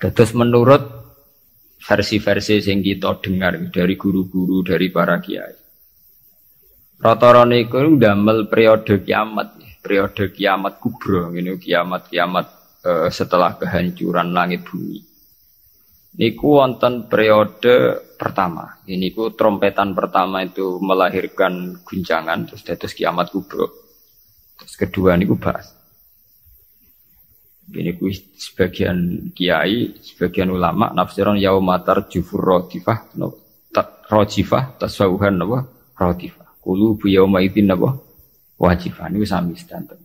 Terus menurut versi-versi yang kita dengar dari guru-guru, dari para kiai, rata-rata niku ndamel periode kiamat kubra, ini kiamat setelah kehancuran langit bumi. Niku wonten periode pertama. Ini ku trompetan pertama itu melahirkan guncangan, terus dados kiamat kubra. Terus kedua niku bahas. Ini ku sebagian kiai, sebagian ulama nafsiran yaumatar jufur rodifah, rojifah tasawuhan apa rodifah. Kulu bu yauma idzin apa wajifah. Niku sami sedanten.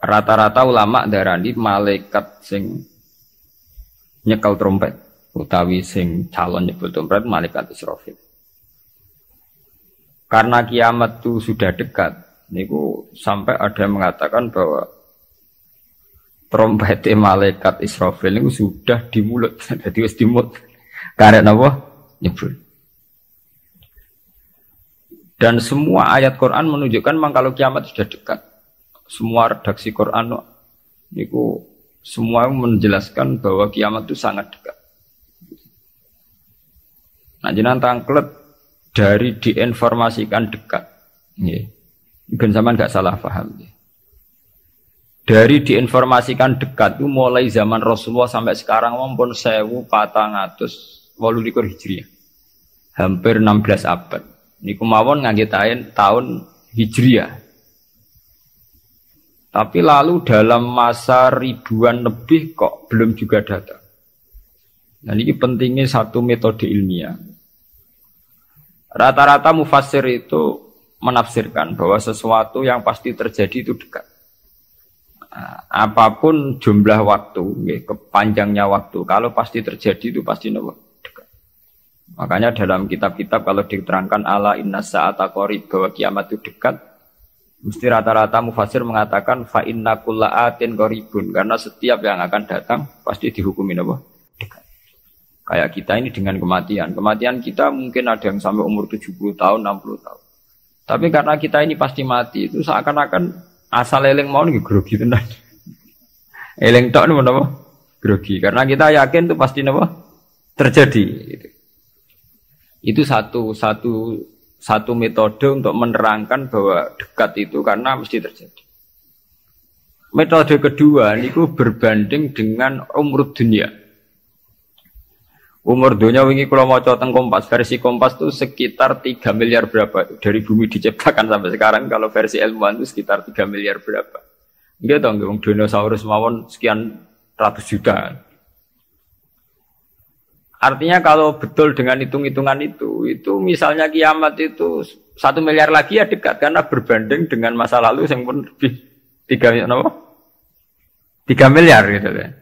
Rata-rata ulama darani malaikat sing nyekel trompet utawi sing calon nyebut trompet malaikat Israfil. Karena kiamat itu sudah dekat, niku sampai ada yang mengatakan bahwa trompet malaikat Israfil niku sudah di mulut, jadi wis di mulut. Karena apa? Nyebut. Dan semua ayat Quran menunjukkan memang kalau kiamat sudah dekat. Semua redaksi Quran niku semua menjelaskan bahwa kiamat itu sangat dekat. Nah, jenengan tangklet dari diinformasikan dekat. Nggih. Ben sampean enggak salah paham nggih. Dari diinformasikan dekat itu mulai zaman Rasulullah sampai sekarang maupun 1428 Hijriah. Hampir 16 abad. Niku mawon ngangge tahun Hijriah. Tapi lalu dalam masa ribuan lebih kok belum juga datang. Nah ini pentingnya satu metode ilmiah. Rata-rata mufassir itu menafsirkan bahwa sesuatu yang pasti terjadi itu dekat. Nah, apapun jumlah waktu, kepanjangnya waktu, kalau pasti terjadi itu pasti dekat. Makanya dalam kitab-kitab kalau diterangkan ala inna sa'ata qarib bahwa kiamat itu dekat, mesti rata-rata mufassir mengatakan fa inna kulla atin qaribun, karena setiap yang akan datang pasti dihukumi apa? Dekat. Kayak kita ini dengan kematian. Kematian kita mungkin ada yang sampai umur 70 tahun, 60 tahun. Tapi karena kita ini pasti mati, itu seakan-akan asal eling mau nih grogi tenan. Eling tok niku napa? Grogi. Karena kita yakin itu pasti napa? Terjadi. Itu satu metode untuk menerangkan bahwa dekat itu karena mesti terjadi. Metode kedua niku berbanding dengan umur dunia. Umur dunia wingi kula maca teng Kompas, versi Kompas itu sekitar 3 miliar berapa dari bumi diciptakan sampai sekarang, kalau versi ilmuwan itu sekitar 3 miliar berapa. Nggih to nggih dinosaurus mawon sekian ratus juta. Artinya kalau betul dengan hitung-hitungan itu misalnya kiamat itu 1 miliar lagi ya dekat, karena berbanding dengan masa lalu yang pun lebih 3 miliar gitu kan.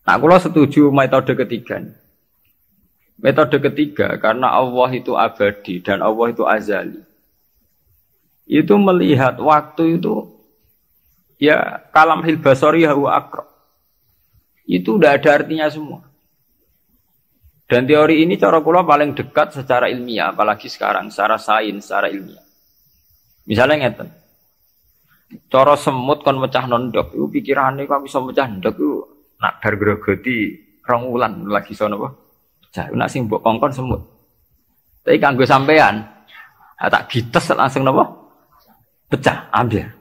Nah, kalau setuju metode ketiga. Metode ketiga karena Allah itu abadi dan Allah itu azali. Itu melihat waktu itu ya kalamhil basari huwa aqrab. Itu udah ada artinya semua. Dan teori ini cara kula paling dekat secara ilmiah, apalagi sekarang secara sains, secara ilmiah. Misalnya ngeten. Cara semut kon mecah ndok, iku pikirane kok bisa mecah ndok iku nak bar grogoti 2 wulan lagi sono apa? Pecah. Nak sing mbok kongkon semut. Tapi kanggo sampean, tak gites langsung napa? Pecah, ambil.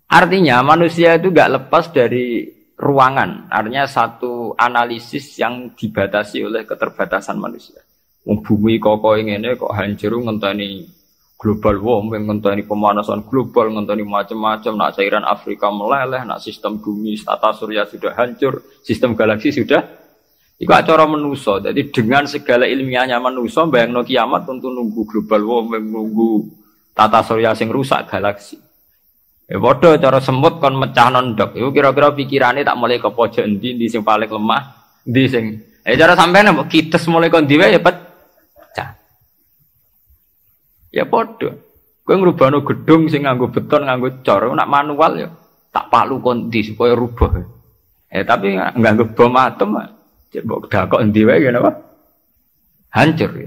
Artinya manusia itu enggak lepas dari ruangan. Artinya satu analisis yang dibatasi oleh keterbatasan manusia. Bumi kok ngene kok hancur ngenteni global warming, ngenteni pemanasan global, ngenteni macam-macam, nak cairan Afrika meleleh, nak sistem bumi tata surya sudah hancur, sistem galaksi sudah. Iku acara manusa. Jadi dengan segala ilmiahnya manusa bayangno kiamat tentu nunggu global warming, nunggu tata surya sing rusak galaksi. Ya padha cara semut kon mecah ndok. Iku kira-kira pikirane tak mulai ke pojok endi sing paling lemah, endi sing. Cara sampean mbok kites mulai kon diwe ya pecah. Ya padha. Kowe ngrubahno gedung sing nganggo beton, nganggo cor, nak manual ya tak palu kon ndi supaya rubah. Tapi nganggo bom atom, mbok dakok endi wae ngene apa? Hancur ya.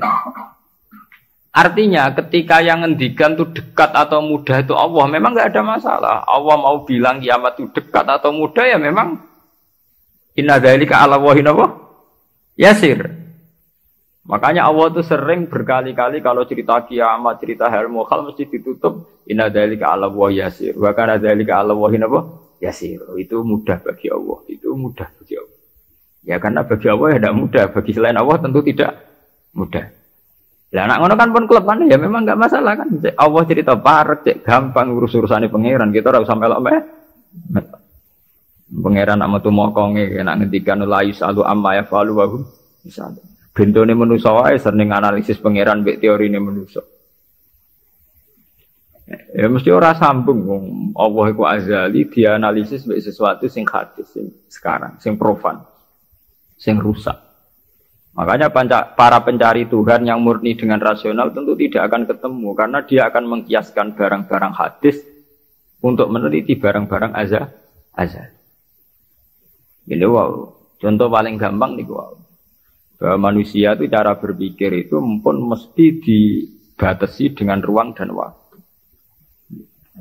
Artinya ketika yang ngendikan itu dekat atau mudah itu Allah, memang nggak ada masalah. Allah mau bilang kiamat itu dekat atau mudah ya memang inna dzalika 'ala Allahi yasir. Makanya Allah itu sering berkali-kali kalau cerita kiamat, cerita hal mukhal mesti ditutup inna dzalika 'ala Allahi yasir. Wa kana dzalika 'ala Allahi yasir. Itu mudah bagi Allah. Itu mudah bagi Allah. Ya karena bagi Allah ya tidak mudah, bagi selain Allah tentu tidak mudah. Lah anak ngono kan pun kelepan ya memang enggak masalah kan. Allah cerita parek cek gampang urus-urusane pangeran kita ora usah melok meh. Pangeran nak metu mokonge nak ngendikan la yusalu amma yafalu wa hum yusalu. Bentone manusa wae sering analisis pangeran mbek teorine manusa. Ya mesti ora sambung wong Allah iku azali dianalisis mbek sesuatu sing hadis sing sekarang, sing profan, sing rusak. Makanya para pencari Tuhan yang murni dengan rasional tentu tidak akan ketemu karena dia akan mengkiaskan barang-barang hadis untuk meneliti barang-barang azal. Jadi wow, contoh paling gampang nih wow. Bahwa manusia itu cara berpikir itu pun mesti dibatasi dengan ruang dan waktu.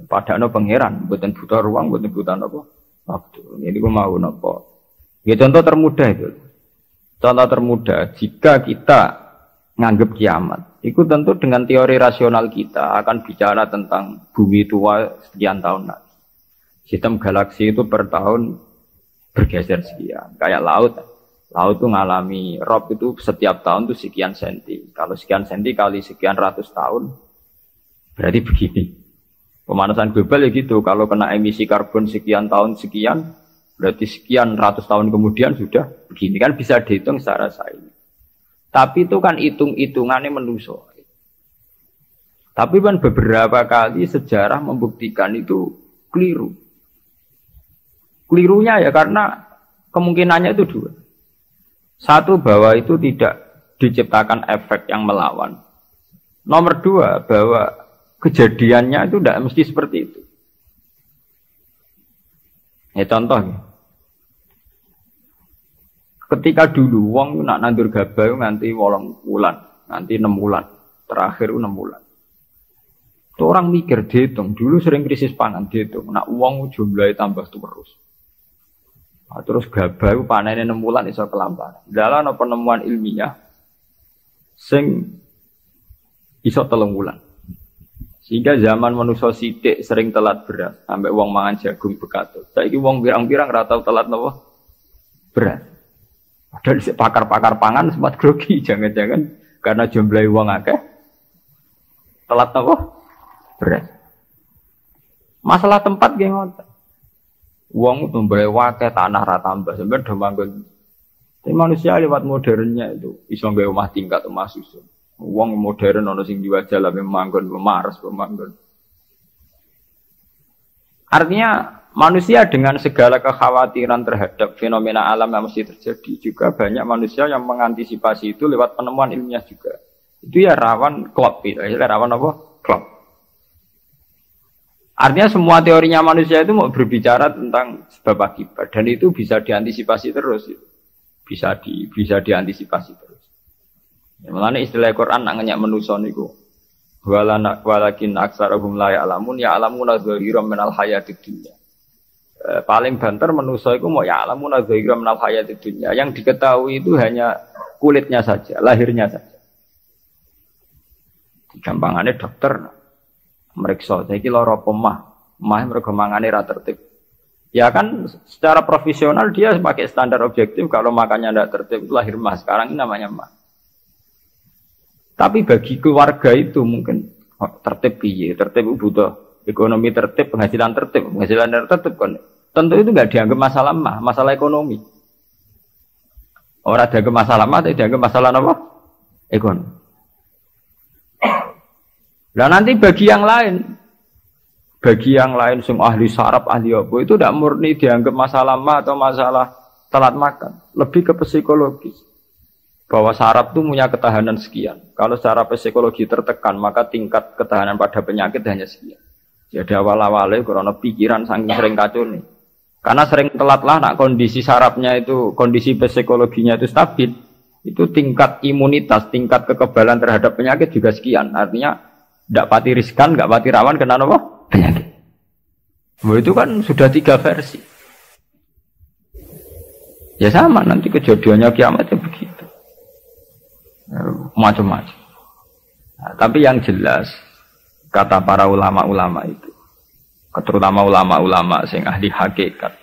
Padahal pangeran, bukan butuh ruang, bukan butuh apa waktu. Jadi gue mau nopo. Ya contoh termudah itu. Contoh termudah, jika kita nganggap kiamat, itu tentu dengan teori rasional kita akan bicara tentang bumi tua sekian tahun lagi. Sistem galaksi itu per tahun bergeser sekian. Kayak laut itu ngalami rob itu setiap tahun itu sekian senti. Kalau sekian senti kali sekian ratus tahun, berarti begini. Pemanasan global ya gitu, kalau kena emisi karbon sekian tahun sekian, berarti sekian ratus tahun kemudian sudah begini kan bisa dihitung secara sains. Tapi itu kan hitung-hitungannya manusia. Tapi kan beberapa kali sejarah membuktikan itu keliru. Kelirunya ya karena kemungkinannya itu dua. Satu bahwa itu tidak diciptakan efek yang melawan. Nomor dua bahwa kejadiannya itu tidak mesti seperti itu. Ya contoh. Ketika dulu wong nak nandur gabah nganti 8 bulan, nganti 6 bulan, terakhir 6 bulan. Itu orang mikir dihitung, dulu sering krisis pangan dihitung, nak wong jumlahnya tambah terus. Nah, terus gabah panennya 6 bulan iso kelamparan. Dalam penemuan ilmiah sing iso 3 bulan. Sehingga zaman manusia sithik sering telat beras, sampai wong mangan jagung bekatut. Saiki wong pirang-pirang ora tau telat napa? Beras. Padahal pakar-pakar pangan sempat grogi, jangan-jangan karena jumlah uang akeh telat apa? Beras. Masalah tempat nggih ngoten. Wong jumlah akeh tanah ra tambah sampeyan do manggon. Tapi manusia lewat modernnya itu iso nggawe omah tingkat omah susun. Wong modern ana sing diwajah lah manggon memares pemanggon. Artinya manusia dengan segala kekhawatiran terhadap fenomena alam yang mesti terjadi juga banyak manusia yang mengantisipasi itu lewat penemuan ilmiah juga. Itu ya rawan klop itu, rawan apa? Klop. Artinya semua teorinya manusia itu mau berbicara tentang sebab akibat dan itu bisa diantisipasi terus. Bisa diantisipasi terus. Ya, mulane istilah Quran nak ngenyak manusia niku. Walakin aksarahum la ya'lamun ya'lamuna dhahiran minal hayatid dunya. Paling banter manusia itu mau ya'lamuna dhahiran minal hayatid dunya. Yang diketahui itu hanya kulitnya saja, lahirnya saja. Gampangannya dokter meriksa, saiki lara pemah mergo mangane ra tertib. Ya kan secara profesional dia pakai standar objektif kalau makannya tidak tertib itu lahir mah. Sekarang ini namanya mah. Tapi bagi keluarga itu mungkin tertib piye? Tertib butuh ekonomi tertib, penghasilan tertib kan. Tentu itu enggak dianggap masalah mah, masalah ekonomi. Orang dianggap masalah mah, tapi dianggap masalah apa? Ekonomi. Nah nanti bagi yang lain sing ahli saraf, ahli apa itu tidak murni dianggap masalah mah atau masalah telat makan, lebih ke psikologis. Bahwa saraf itu punya ketahanan sekian. Kalau secara psikologi tertekan, maka tingkat ketahanan pada penyakit hanya sekian. Jadi awal-awalnya karena pikiran saking sering kacau nih. Karena sering telat lah, nak kondisi sarafnya itu, kondisi psikologinya itu stabil, Itu tingkat imunitas, tingkat kekebalan terhadap penyakit juga sekian. Artinya tidak pati riskan, nggak pati rawan kena apa? Penyakit. Itu kan sudah 3 versi. Ya sama nanti kejadiannya kiamatnya begitu. Macam-macam. Nah, tapi yang jelas kata para ulama-ulama itu, terutama ulama-ulama yang ahli hakikat,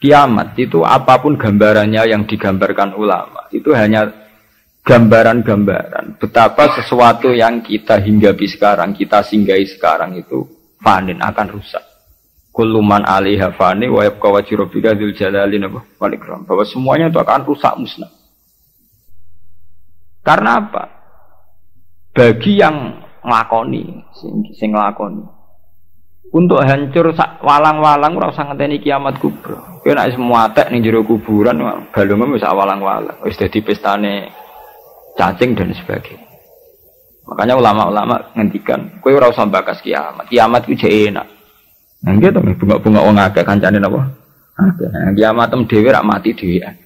kiamat itu apapun gambarannya yang digambarkan ulama itu hanya gambaran-gambaran betapa sesuatu yang kita hinggapi sekarang, kita singgahi sekarang itu fanin, akan rusak. Kullu man 'alaiha fani wa yabqa wajhu rabbika dzul jalali wal ikram. Bahwa semuanya itu akan rusak musnah. Karena apa? Bagi yang nglakoni, sing nglakoni. Untuk hancur walang-walang ora usah ngenteni kiamat kubra. Kowe nek semua atek ning jero kuburan balungmu wis walang-walang, wis dadi pestane cacing dan sebagainya. Makanya ulama-ulama ngendikan, kowe ora usah bakas kiamat. Kiamat ku jek enak. Nah nggih to bunga-bunga wong akeh kancane napa? Akeh. Kiamat tem dhewe rak mati dhewean.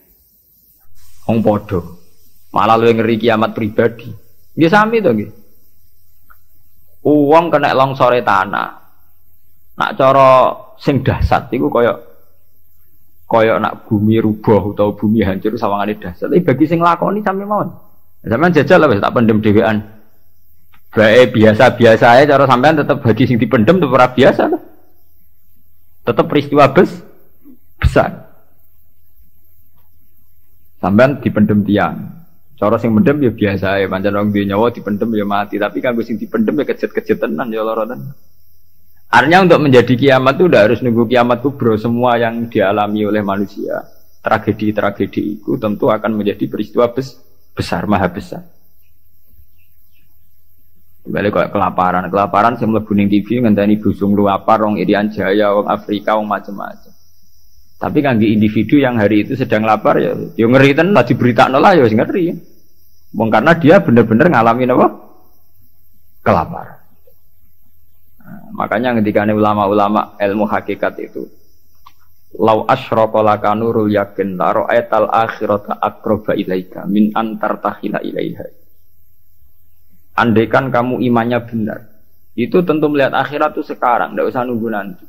Wong padha. Malah luwih ngeri kiamat pribadi. Nggih sami to nggih. Wong kena longsore tanah. Nak cara sing dahsyat iku kaya nak bumi rubuh utawa bumi hancur sawangane dahsyat. Tapi bagi sing lakoni sampe mawon. Sampeyan jajal wis tak pendem dhewean. Bae biasa-biasa ae cara sampean tetep bagi sing dipendem tetep ora biasa to. Tetep peristiwa besar. Sampean dipendem tiang. Cara sing mendem ya biasa ae, pancen wong duwe nyawa dipendem ya mati, tapi kanggo sing dipendem ya kejet-kejet tenan ya lara tenan. Artinya untuk menjadi kiamat itu udah harus nunggu kiamat kubro. Semua yang dialami oleh manusia, tragedi-tragedi itu tentu akan menjadi peristiwa besar, maha besar. Balik kayak kelaparan yang mlebu ning TV ngenteni busung luapar wong Irian Jaya, wong Afrika, wong macam-macam. Tapi kanggo individu yang hari itu sedang lapar ya ngeri tenan lah diberitakno lah ya ngeri. Wong karena dia benar-benar ngalamin apa? Kelaparan. Makanya ketika ulama-ulama ilmu hakikat itu lau asyraqa laka nurul yakin la ra'aital akhirata aqraba ilaika min antar tahila ilaiha. Andaikan kamu imannya benar, itu tentu melihat akhirat itu sekarang, tidak usah nunggu nanti.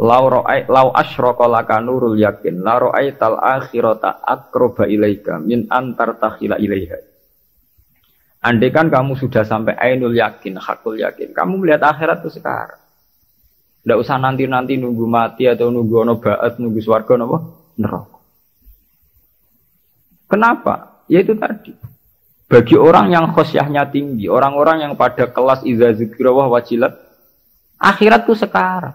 Lau asyraqa laka nurul yakin la ra'aital akhirata aqraba ilaika min antar tahila ilaiha. Andaikan kamu sudah sampai ainul yakin, hakul yakin, kamu melihat akhirat itu sekarang. Tidak usah nanti-nanti nunggu mati atau nunggu ono ba'at, nunggu swarga napa neraka. Kenapa? Ya itu tadi. Bagi orang yang khosyahnya tinggi, orang-orang yang pada kelas iza zikrawah wajilat, akhirat itu sekarang.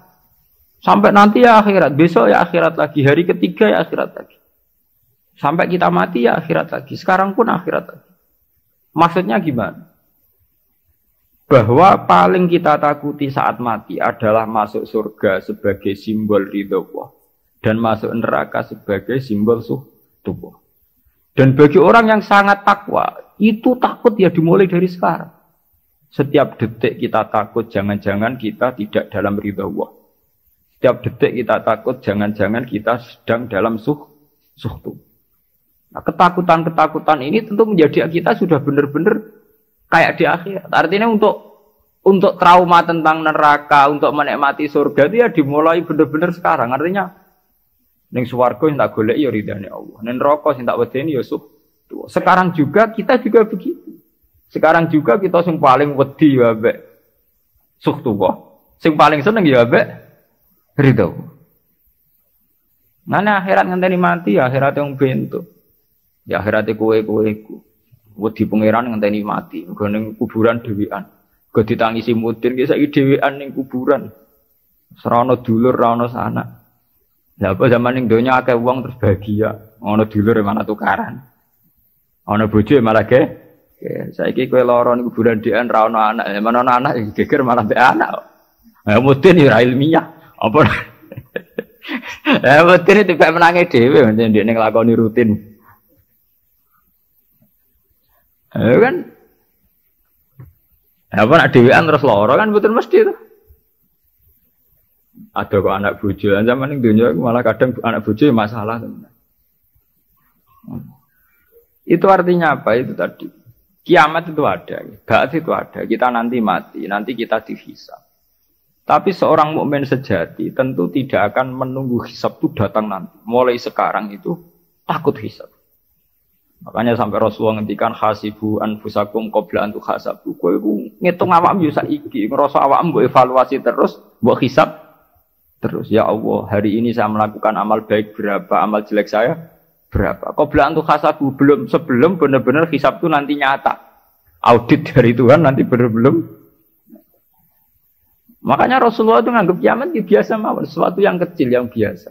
Sampai nanti ya akhirat, besok ya akhirat lagi, hari ketiga ya akhirat lagi. Sampai kita mati ya akhirat lagi, sekarang pun akhirat lagi. Maksudnya gimana? Bahwa paling kita takuti saat mati adalah masuk surga sebagai simbol ridho Allah dan masuk neraka sebagai simbol tubuh. Dan bagi orang yang sangat takwa, itu takut ya dimulai dari sekarang. Setiap detik kita takut jangan-jangan kita tidak dalam ridho Allah. Setiap detik kita takut jangan-jangan kita sedang dalam suhtu. Nah, ketakutan-ketakutan ini tentu menjadi kita sudah benar-benar kayak di akhirat. Artinya untuk trauma tentang neraka, untuk menikmati surga itu ya dimulai benar-benar sekarang. Artinya ning swarga sing tak golek ya ridane Allah. Ning neraka sing tak wedeni ya suhtu. Sekarang juga kita juga begitu. Sekarang juga kita sing paling wedi ya mbek suhtu kok. Sing paling seneng ya mbek ridho. Nah, akhirat ngenteni mati ya akhirat yang bentuk. Ya akhirate kowe-kowe iku wedi pangeran ngenteni mati, nggo ning kuburan dhewean. Go ditangisi mudin ki saiki dhewean ning kuburan. Ora ana dulur, ora ana sanak. Lah apa zaman ning donya akeh wong terus bahagia, ana dulur malah tukaran. Ana bojo malah saiki kowe lara ning kuburan dhewean ora ana anak, mana ana anak geger malah mbek anak. Ya mudin ya ilmiah. Apa? Mudin itu pek menange dhewe ndek ning nglakoni rutin. Kan apa nak dhewean terus lara kan mboten mesti to. Ada kok anak bojo zaman ning donya malah kadang anak bojo masalah tenan. Itu artinya apa? Itu tadi. Kiamat itu ada, ba'ats itu ada. Kita nanti mati, nanti kita dihisab. Tapi seorang mukmin sejati tentu tidak akan menunggu hisab itu datang nanti. Mulai sekarang itu takut hisab. Makanya sampai Rasulullah ngendikan hasibu anfusakum qabla an tuhasabu. Kowe iku ngitung awakmu yo saiki, ngrasa awakmu mbok evaluasi terus, mbok hisab terus. Ya Allah, hari ini saya melakukan amal baik berapa, amal jelek saya berapa. Qabla an tuhasabu, sebelum benar-benar hisab itu nanti nyata. Audit dari Tuhan nanti belum. Makanya Rasulullah itu nganggap kiamat ya biasa mawon, sesuatu yang kecil yang biasa.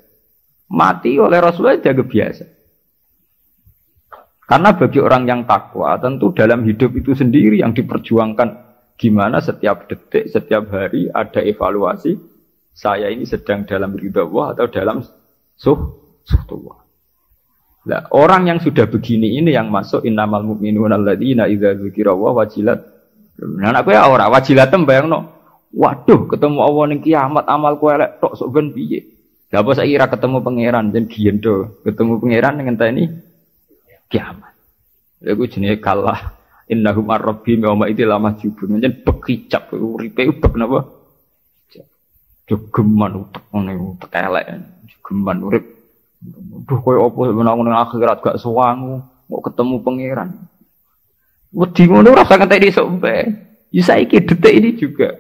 Mati oleh Rasulullah dianggap biasa. Karena bagi orang yang takwa, tentu dalam hidup itu sendiri yang diperjuangkan. Gimana setiap detik, setiap hari ada evaluasi. Saya ini sedang dalam ridha Allah atau dalam suhtullah. Nah, orang yang sudah begini ini yang masuk innamal mu'minuna alladzina idza dzukirallahu wajilat. Nah, aku ya ora wajilatem bayangno. Waduh, ketemu Allah ning kiamat amalku elek tok sok ben piye. Lah apa saiki ra ketemu pangeran jen giendo. Ketemu pangeran ngenteni kiamat. Iku jenenge kalah innahum ar-rabbihim yawma idzil mahjubun. Njen bekicap uripe ubek napa? Jogeman utek ngene utek elek. Jogeman urip. Duh koyo apa menang nang akhirat gak suwangu, kok ketemu pangeran. Wedi ngono ora usah ngentek esuk mpe. Ya saiki detik ini juga.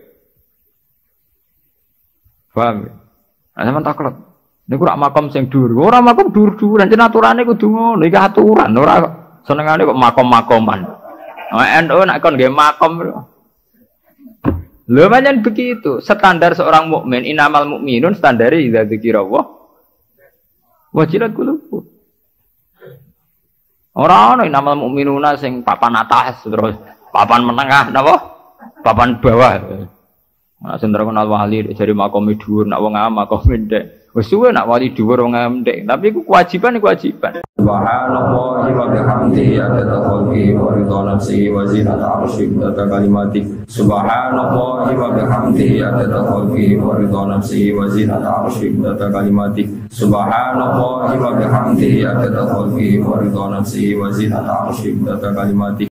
Paham? Nah, sampean taklet. Niku rak makam sing dhuwur. Ora makam dhuwur-dhuwuran, jen aturane kudu ngono. Iki aturan, ora senengane kok makom-makoman. NU nek kon nggih makom. Lho pancen begitu. Standar seorang mukmin, innamal mukminun standare idza dzikirallah wajilat qulubuhum. Ora ana innamal mukminuna sing papan atas terus papan menengah napa? Papan bawah. Nah, sing terkenal wali dari makom dhuwur, nak wong am makom ndek. Wis suwe nak wali dhuwur wong am ndek, tapi iku kewajiban. Subhanallah wa bihamdihi adada khalqihi wa ridha nafsihi wa zinata 'arsyihi wa kalimatihi. Subhanallah wa bihamdihi adada khalqihi wa ridha nafsihi wa zinata 'arsyihi wa kalimatihi. Subhanallah wa bihamdihi adada khalqihi wa ridha nafsihi wa zinata 'arsyihi wa kalimatihi.